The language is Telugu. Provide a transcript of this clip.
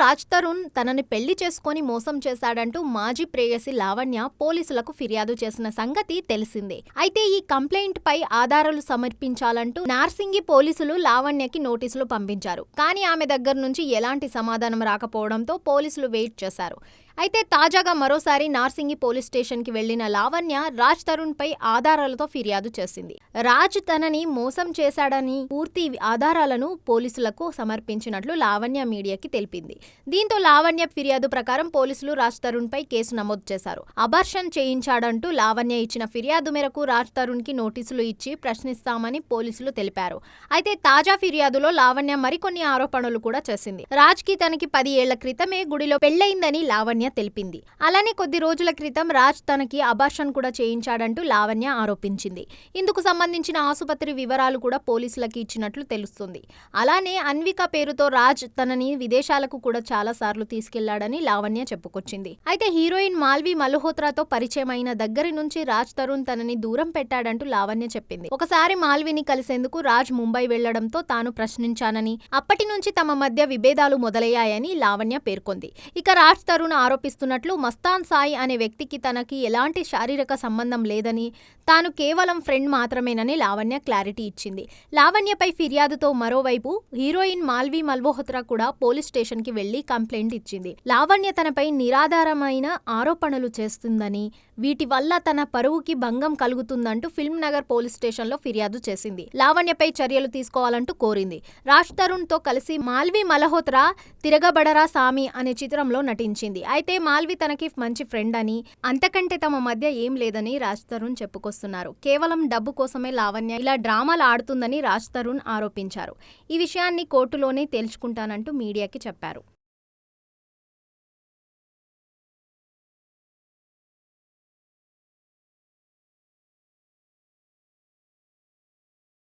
రాజ్ తరుణ్ తనని పెళ్లి చేసుకొని మోసం చేశాడంటూ మాజీ ప్రేయసి లావణ్య పోలీసులకు ఫిర్యాదు చేసిన సంగతి తెలిసిందే. అయితే ఈ కంప్లైంట్ పై ఆధారాలు సమర్పించాలంటూ నార్సింగి పోలీసులు లావణ్యకి నోటీసులు పంపించారు. కానీ ఆమె దగ్గర నుంచి ఎలాంటి సమాధానం రాకపోవడంతో పోలీసులు వెయిట్ చేశారు. అయితే తాజాగా మరోసారి నార్సింగి పోలీస్ స్టేషన్ కి వెళ్లిన లావణ్య రాజ్ తరుణ్ పై ఆధారాలతో ఫిర్యాదు చేసింది. రాజ్ తనని మోసం చేశాడని పూర్తి ఆధారాలను పోలీసులకు సమర్పించినట్లు లావణ్య మీడియాకి తెలిపింది. దీంతో లావణ్య ఫిర్యాదు ప్రకారం పోలీసులు రాజ్ తరుణ్ పై కేసు నమోదు చేశారు. అబార్షన్ చేయించాడంటూ లావణ్య ఇచ్చిన ఫిర్యాదు మేరకు రాజ్ తరుణ్ కి నోటీసులు ఇచ్చి ప్రశ్నిస్తామని పోలీసులు తెలిపారు. అయితే తాజా ఫిర్యాదులో లావణ్య మరికొన్ని ఆరోపణలు కూడా చేసింది. రాజ్ కి తనకి 10 ఏళ్ల క్రితమే గుడిలో పెళ్లయిందని లావణ్య తెలిపింది. అలానే కొద్ది రోజుల క్రితం రాజ్ తనకి అబార్షన్ కూడా చేయించాడంటూ లావణ్య ఆరోపించింది. ఇందుకు సంబంధించిన ఆసుపత్రి వివరాలు కూడా పోలీసులకి ఇచ్చినట్లు తెలుస్తుంది. అలానే అన్విక పేరుతో రాజ్ తనని విదేశాలకు కూడా చాలా సార్లు తీసుకెళ్లాడని లావణ్య చెప్పుకొచ్చింది. అయితే హీరోయిన్ మాల్వి మల్హోత్రాతో పరిచయం అయిన దగ్గరి నుంచి రాజ్ తరుణ్ తనని దూరం పెట్టాడంటూ లావణ్య చెప్పింది. ఒకసారి మాల్విని కలిసేందుకు రాజ్ ముంబై వెళ్లడంతో తాను ప్రశ్నించానని, అప్పటి నుంచి తమ మధ్య విభేదాలు మొదలయ్యాయని లావణ్య పేర్కొంది. ఇక రాజ్ తరుణ్ ఆరోపిస్తున్నట్లు మస్తాన్ సాయి అనే వ్యక్తికి తనకి ఎలాంటి శారీరక సంబంధం లేదని, తాను కేవలం ఫ్రెండ్ మాత్రమేనని లావణ్య క్లారిటీ ఇచ్చింది. లావణ్యపై ఫిర్యాదుతో మరోవైపు హీరోయిన్ మాల్వి మల్హోత్రా కూడా పోలీస్ స్టేషన్ కి వెళ్లి కంప్లైంట్ ఇచ్చింది. లావణ్య తనపై నిరాధారమైన ఆరోపణలు చేస్తుందని, వీటి వల్ల తన పరువుకి భంగం కలుగుతుందంటూ ఫిల్మ్ నగర్ పోలీస్ స్టేషన్ లో ఫిర్యాదు చేసింది. లావణ్యపై చర్యలు తీసుకోవాలంటూ కోరింది. రాజ్ తరుణ్ తో కలిసి మాల్వి మల్హోత్రా తిరగబడరా సామి అనే చిత్రంలో నటించింది. అయితే మాల్వి తనకి మంచి ఫ్రెండ్ అని, అంతకంటే తమ మధ్య ఏం లేదని రాజ్ తరుణ్ చెప్పుకొస్తున్నారు. కేవలం డబ్బు కోసమే లావణ్య ఇలా డ్రామాలు ఆడుతుందని రాజ్ తరుణ్ ఆరోపించారు. ఈ విషయాన్ని కోర్టులోనే తేల్చుకుంటానంటూ మీడియాకి చెప్పారు.